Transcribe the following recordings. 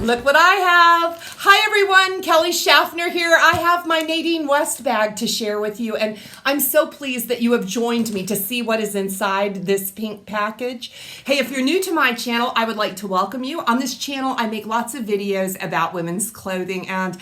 Look what I have. Hi everyone, Kelly Shaffner here. I have my Nadine West bag to share with you, and I'm so pleased that you have joined me to see what is inside this pink package. Hey, if you're new to my channel, I would like to welcome you. On this channel, I make lots of videos about women's clothing, and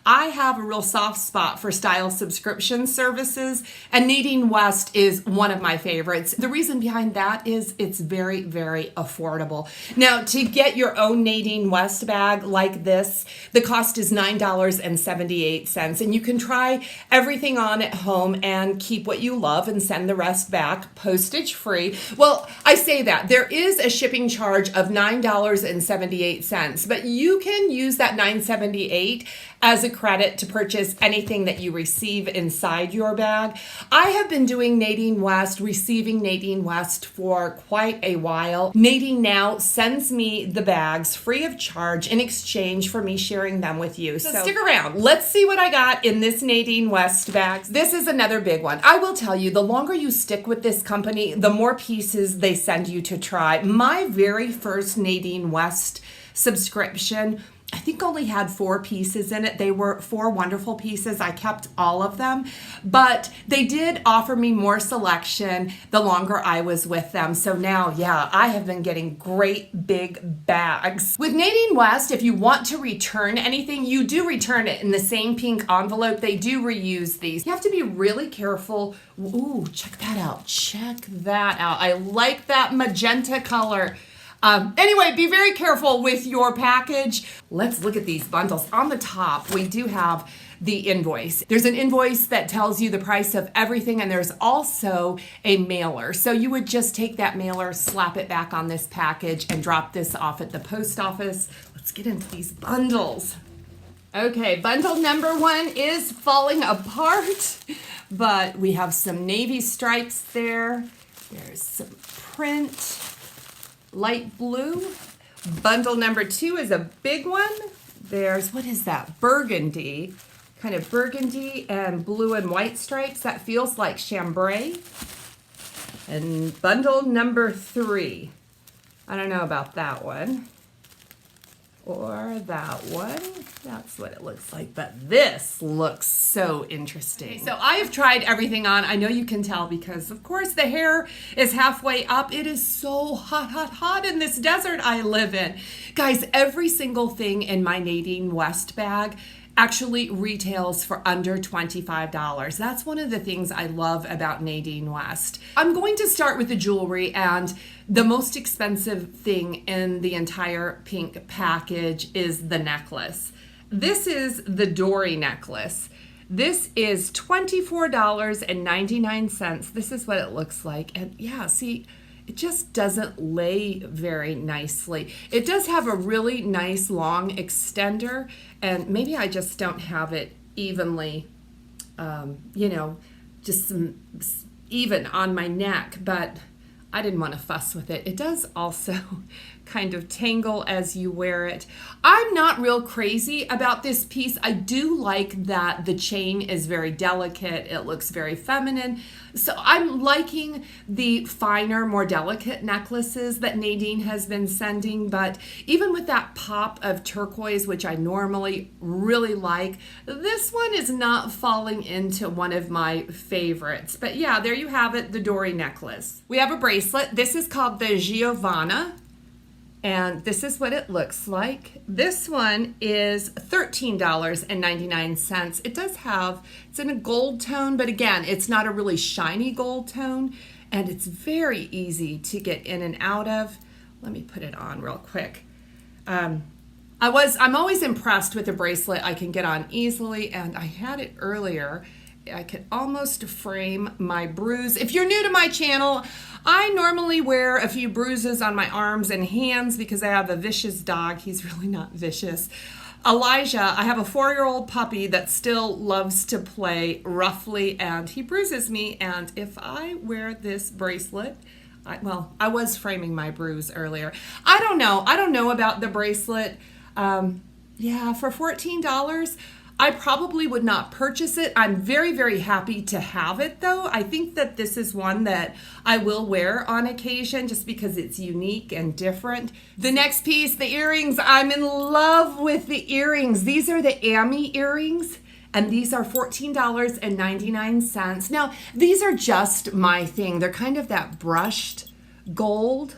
I have a real soft spot for style subscription services, and Nadine West is one of my favorites. The reason behind that is it's very, very affordable. Now, to get your own Nadine West bag like this, the cost is $9.78, and you can try everything on at home and keep what you love and send the rest back postage free. Well, I say that. There is a shipping charge of $9.78, but you can use that $9.78 as a credit to purchase anything that you receive inside your bag. I have been doing Nadine West, receiving Nadine West for quite a while. Nadine now sends me the bags free of charge in exchange for me sharing them with you. So stick around. Let's see what I got in this Nadine West bag. This is another big one. I will tell you, the longer you stick with this company, the more pieces they send you to try. My very first Nadine West subscription, I think, only had 4 pieces in it. They were 4 wonderful pieces. I kept all of them, but they did offer me more selection the longer I was with them. So now, yeah, I have been getting great big bags. With Nadine West, if you want to return anything, you do return it in the same pink envelope. They do reuse these. You have to be really careful. Ooh, check that out. Check that out. I like that magenta color. Anyway, be very careful with your package. Let's look at these bundles. On the top, we do have the invoice. There's an invoice that tells you the price of everything, and there's also a mailer. So you would just take that mailer, slap it back on this package, and drop this off at the post office. Let's get into these bundles. Okay, bundle number 1 is falling apart, but we have some navy stripes there. There's some print. Light blue. Bundle number 2 is a big one. There's, what is that? Burgundy. Kind of burgundy and blue and white stripes. That feels like chambray. And bundle number 3. I don't know about that one. Or that one. That's what it looks like. But this looks so interesting. So I have tried everything on. I know you can tell because, of course, the hair is halfway up. It is so hot, hot, hot in this desert I live in. Guys, every single thing in my Nadine West bag actually retails for under $25. That's one of the things I love about Nadine West. I'm going to start with the jewelry, and the most expensive thing in the entire pink package is the necklace. This is the Dory necklace. This is $24.99. This is what it looks like. And yeah, see, it just doesn't lay very nicely. It does have a really nice long extender, and maybe I just don't have it evenly, just some even on my neck, but I didn't want to fuss with it. It does also kind of tangle as you wear it. I'm not real crazy about this piece. I do like that the chain is very delicate. It looks very feminine. So I'm liking the finer, more delicate necklaces that Nadine has been sending, but even with that pop of turquoise, which I normally really like, this one is not falling into one of my favorites. But yeah, there you have it, the Dory necklace. We have a bracelet. This is called the Giovanna, and this is what it looks like. This one is $13.99. It does have, it's in a gold tone, but again, it's not a really shiny gold tone, and it's very easy to get in and out of. Let me put it on real quick. I'm always impressed with the bracelet I can get on easily, and I had it earlier. I could almost frame my bruise. If you're new to my channel, I normally wear a few bruises on my arms and hands because I have a vicious dog. He's really not vicious. Elijah, I have a 4-year-old puppy that still loves to play roughly, and he bruises me, and if I wear this bracelet, I was framing my bruise earlier. I don't know about the bracelet. Yeah, for $14, I probably would not purchase it. I'm very, very happy to have it though. I think that this is one that I will wear on occasion just because it's unique and different. The next piece, the earrings. I'm in love with the earrings. These are the Cami earrings. And these are $14.99. Now, these are just my thing. They're kind of that brushed gold,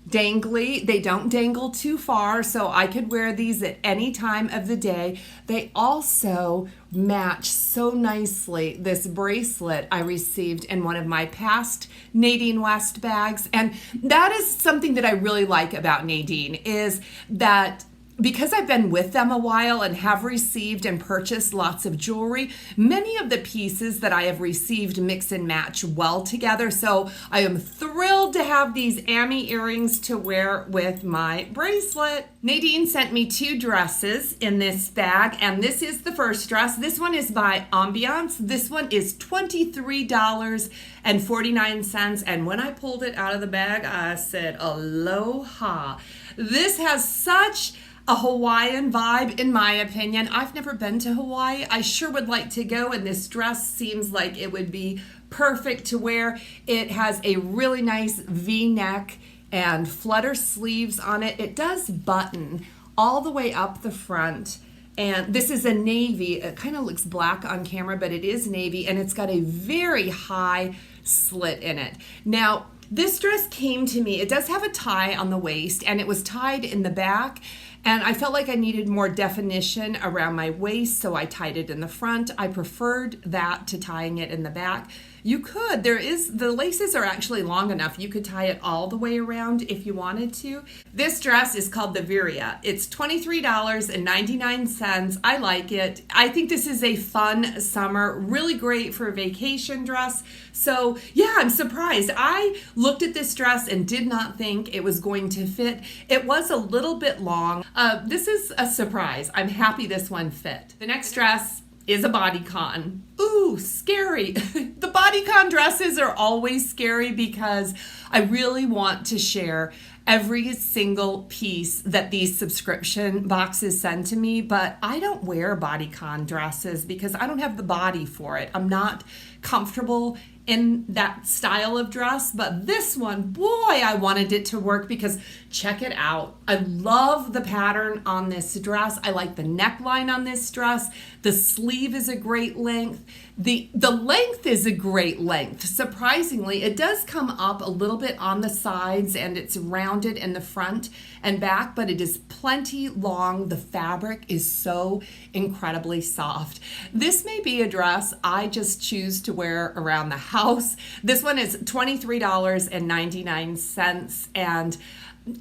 dangly. They don't dangle too far, so I could wear these at any time of the day. They also match so nicely this bracelet I received in one of my past Nadine West bags. And that is something that I really like about Nadine, is that because I've been with them a while and have received and purchased lots of jewelry, many of the pieces that I have received mix and match well together. So I am thrilled to have these Cami earrings to wear with my bracelet. Nadine sent me 2 dresses in this bag, and this is the first dress. This one is by Ambiance. This one is $23.49. And when I pulled it out of the bag, I said, aloha. This has such a Hawaiian vibe, in my opinion. I've never been to Hawaii. I sure would like to go, and this dress seems like it would be perfect to wear. It has a really nice V-neck and flutter sleeves on it. It does button all the way up the front, and this is a navy. It kind of looks black on camera, but it is navy, and it's got a very high slit in it. Now, this dress came to me. It does have a tie on the waist, and it was tied in the back. And I felt like I needed more definition around my waist, so I tied it in the front. I preferred that to tying it in the back. You could, the laces are actually long enough. You could tie it all the way around if you wanted to. This dress is called the Viria. It's $23.99. I like it. I think this is a fun summer, really great for a vacation dress. So yeah, I'm surprised. I looked at this dress and did not think it was going to fit. It was a little bit long. This is a surprise. I'm happy this one fit. The next dress is a bodycon. Ooh, scary. The bodycon dresses are always scary because I really want to share every single piece that these subscription boxes send to me, but I don't wear bodycon dresses because I don't have the body for it. I'm not comfortable in that style of dress, but this one, boy, I wanted it to work because check it out. I love the pattern on this dress. I like the neckline on this dress. The sleeve is a great length. The length is a great length. Surprisingly, it does come up a little bit on the sides and it's rounded in the front and back, but it is plenty long. The fabric is so incredibly soft. This may be a dress I just choose to wear around the house. This one is $23.99, and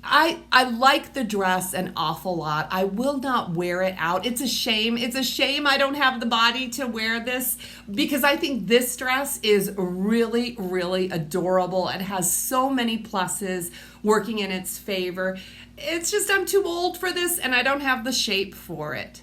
I like the dress an awful lot. I will not wear it out. It's a shame. It's a shame I don't have the body to wear this because I think this dress is really, really adorable. It has so many pluses working in its favor. It's just I'm too old for this and I don't have the shape for it.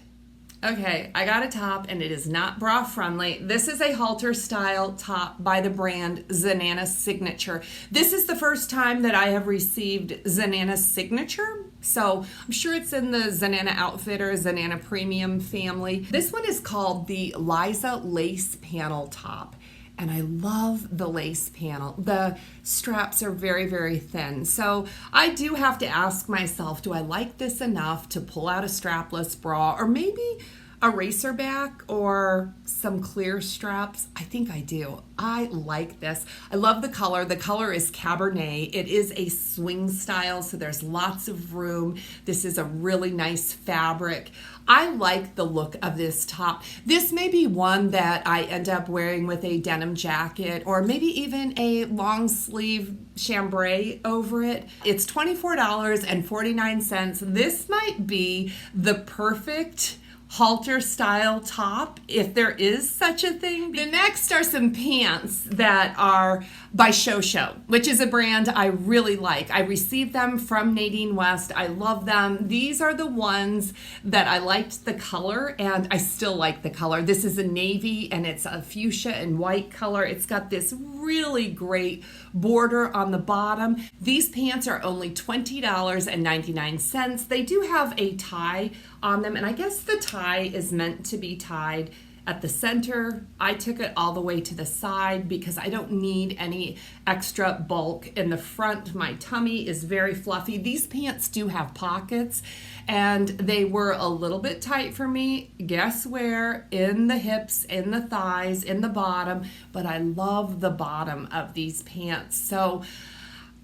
Okay, I got a top and it is not bra friendly. This is a halter style top by the brand Zanana Signature. This is the first time that I have received Zanana Signature, so I'm sure it's in the Zanana Outfitter, Zanana Premium family. This one is called the Liza Lace Panel Top. And I love the lace panel. The straps are very, very thin. So I do have to ask myself, do I like this enough to pull out a strapless bra or maybe a racer back or some clear straps? I think I do. I like this. I love the color. The color is Cabernet. It is a swing style, so there's lots of room. This is a really nice fabric. I like the look of this top. This may be one that I end up wearing with a denim jacket or maybe even a long sleeve chambray over it. It's $24.49. This might be the perfect halter style top, if there is such a thing. The next are some pants that are by Shosho, which is a brand I really like. I received them from Nadine West. I love them. These are the ones that I liked the color, and I still like the color. This is a navy, and it's a fuchsia and white color. It's got this really great border on the bottom. These pants are only $20.99. They do have a tie on them. And I guess the tie is meant to be tied at the center. I took it all the way to the side because I don't need any extra bulk in the front. My tummy is very fluffy. These pants do have pockets and they were a little bit tight for me. Guess where? In the hips, in the thighs, in the bottom. But I love the bottom of these pants. So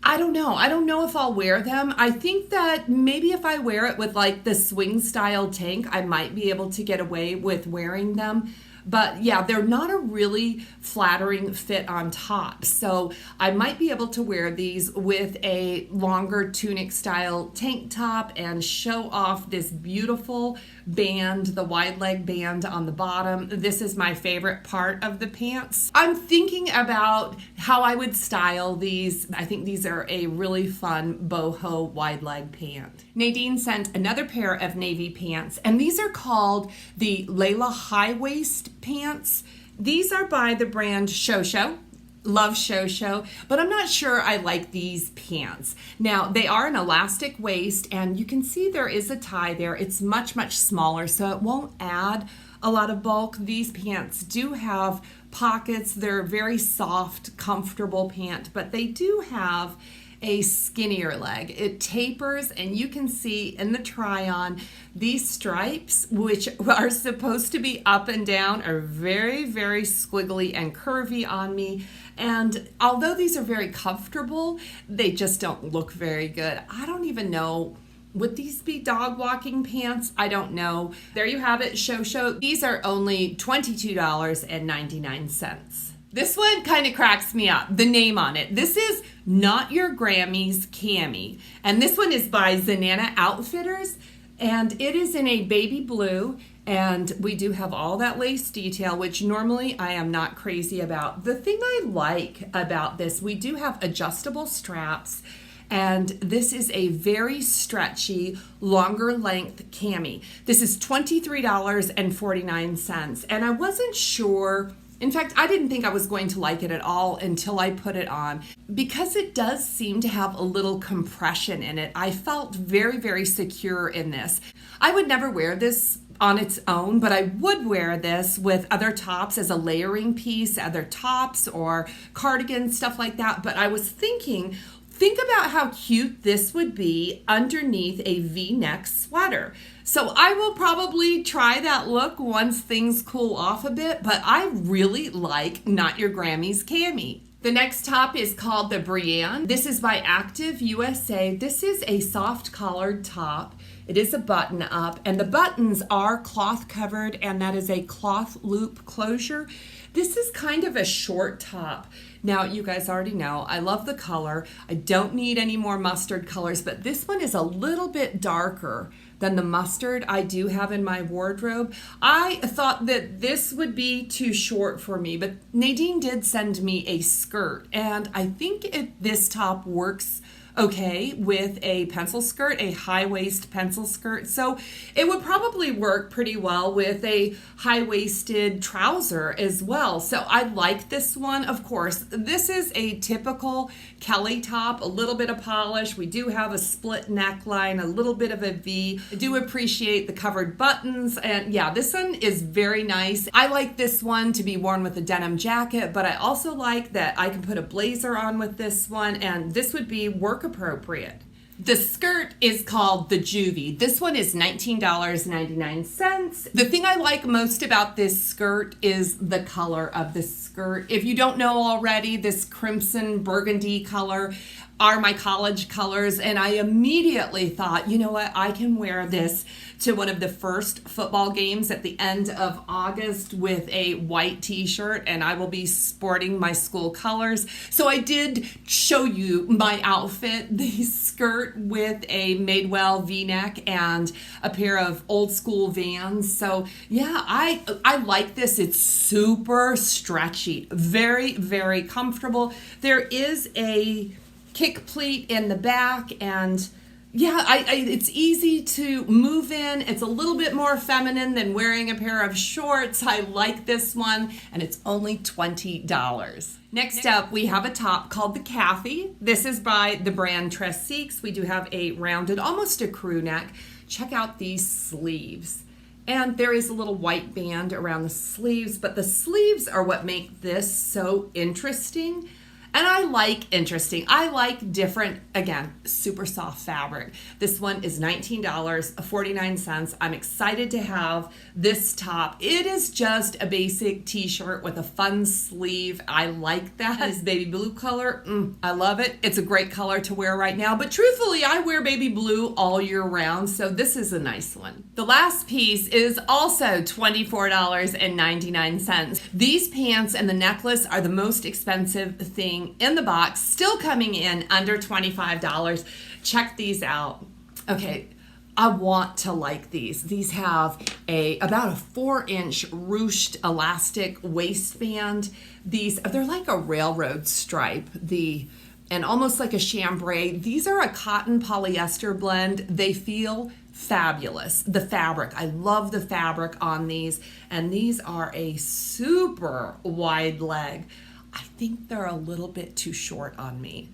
I don't know. I don't know if I'll wear them. I think that maybe if I wear it with like the swing style tank, I might be able to get away with wearing them. But yeah, they're not a really flattering fit on top. So I might be able to wear these with a longer tunic style tank top and show off this beautiful band, the wide leg band on the bottom. This is my favorite part of the pants. I'm thinking about how I would style these. I think these are a really fun boho wide leg pant. Nadine sent another pair of navy pants, and these are called the Lela high waist pants. These are by the brand Shosho. Love Shosho, but I'm not sure I like these pants. Now, they are an elastic waist, and you can see there is a tie there. It's much, much smaller, so it won't add a lot of bulk. These pants do have pockets. They're very soft, comfortable pant, but they do have a skinnier leg. It tapers, and you can see in the try-on these stripes, which are supposed to be up and down, are very, very squiggly and curvy on me. And although these are very comfortable, they just don't look very good. I don't even know, would these be dog walking pants? I don't know. There you have it, Shosho. These are only $22.99. This one kind of cracks me up, the name on it. This is Not Your Grammys Cami. And this one is by Zanana Outfitters. And it is in a baby blue. And we do have all that lace detail, which normally I am not crazy about. The thing I like about this, we do have adjustable straps. And this is a very stretchy, longer length cami. This is $23.49. And I wasn't sure. In fact, I didn't think I was going to like it at all until I put it on. Because it does seem to have a little compression in it, I felt very, very secure in this. I would never wear this on its own, but I would wear this with other tops as a layering piece, other tops or cardigans, stuff like that. But I was thinking, think about how cute this would be underneath a V-neck sweater. So I will probably try that look once things cool off a bit, but I really like Not Your Grammys Cami. The next top is called the Brienne. This is by Active USA. This is a soft collared top. It is a button up, and the buttons are cloth covered, and that is a cloth loop closure. This is kind of a short top. Now, you guys already know, I love the color. I don't need any more mustard colors, but this one is a little bit darker than the mustard I do have in my wardrobe. I thought that this would be too short for me, but Nadine did send me a skirt, and I think this top works okay with a pencil skirt, a high waist pencil skirt. So it would probably work pretty well with a high waisted trouser as well. So I like this one. Of course, this is a typical Kelly top, a little bit of polish. We do have a split neckline, a little bit of a V. I do appreciate the covered buttons. And yeah, this one is very nice. I like this one to be worn with a denim jacket, but I also like that I can put a blazer on with this one, and this would be work appropriate. The skirt is called the Juvie. This one is $19.99. The thing I like most about this skirt is the color of the skirt. If you don't know already, this crimson burgundy color are my college colors, and I immediately thought, you know what, I can wear this to one of the first football games at the end of August with a white t-shirt, and I will be sporting my school colors. So I did show you my outfit, the skirt with a Madewell V-neck and a pair of old school Vans. So yeah, I like this. It's super stretchy, very, very comfortable. There is a kick pleat in the back, and yeah, it's easy to move in. It's a little bit more feminine than wearing a pair of shorts. I like this one, and it's only $20. Next up, we have a top called the Kathy. This is by the brand Tressiques. We do have a rounded, almost a crew neck check out these sleeves. And there is a little white band around the sleeves, but the sleeves are what make this so interesting. And I like interesting. I like different, again, super soft fabric. This one is $19.49. I'm excited to have this top. It is just a basic t-shirt with a fun sleeve. I like that. This baby blue color, I love it. It's a great color to wear right now, but truthfully, I wear baby blue all year round, so this is a nice one. The last piece is also $24.99. These pants and the necklace are the most expensive thing in the box, still coming in under $25. Check these out. Okay, I want to like these. These have about a 4-inch ruched elastic waistband. They're like a railroad stripe. And almost like a chambray. These are a cotton polyester blend. They feel fabulous. The fabric, I love the fabric on these. And these are a super wide leg. I think they're a little bit too short on me.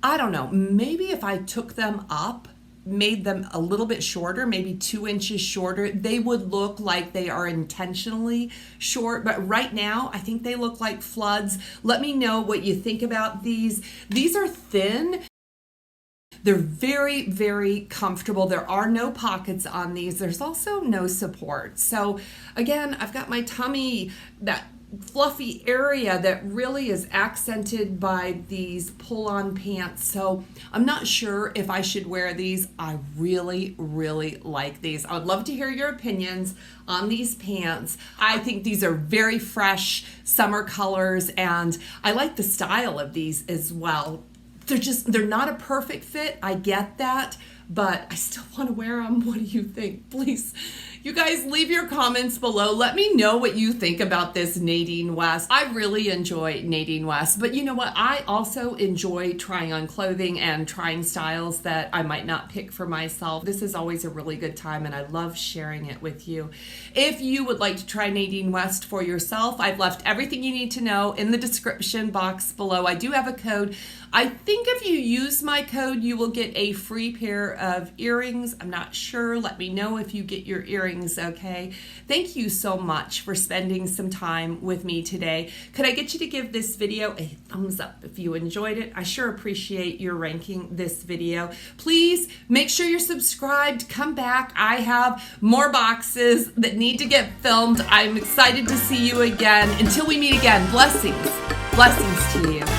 I don't know, maybe if I took them up, made them a little bit shorter, maybe 2 inches shorter, they would look like they are intentionally short. But right now, I think they look like floods. Let me know what you think about these. These are thin. They're very, very comfortable. There are no pockets on these. There's also no support. So again, I've got my tummy, that fluffy area that really is accented by these pull-on pants. So I'm not sure if I should wear these. I really, really like these. I would love to hear your opinions on these pants. I think these are very fresh summer colors, and I like the style of these as well. They're not a perfect fit. I get that, but I still want to wear them. What do you think? Please, you guys, leave your comments below. Let me know what you think about this Nadine West. I really enjoy Nadine West, but you know what? I also enjoy trying on clothing and trying styles that I might not pick for myself. This is always a really good time, and I love sharing it with you. If you would like to try Nadine West for yourself, I've left everything you need to know in the description box below. I do have a code. I think if you use my code, you will get a free pair of earrings. I'm not sure. Let me know if you get your earrings, okay? Thank you so much for spending some time with me today. Could I get you to give this video a thumbs up if you enjoyed it? I sure appreciate your ranking this video. Please make sure you're subscribed. Come back. I have more boxes that need to get filmed. I'm excited to see you again. Until we meet again, blessings. Blessings to you.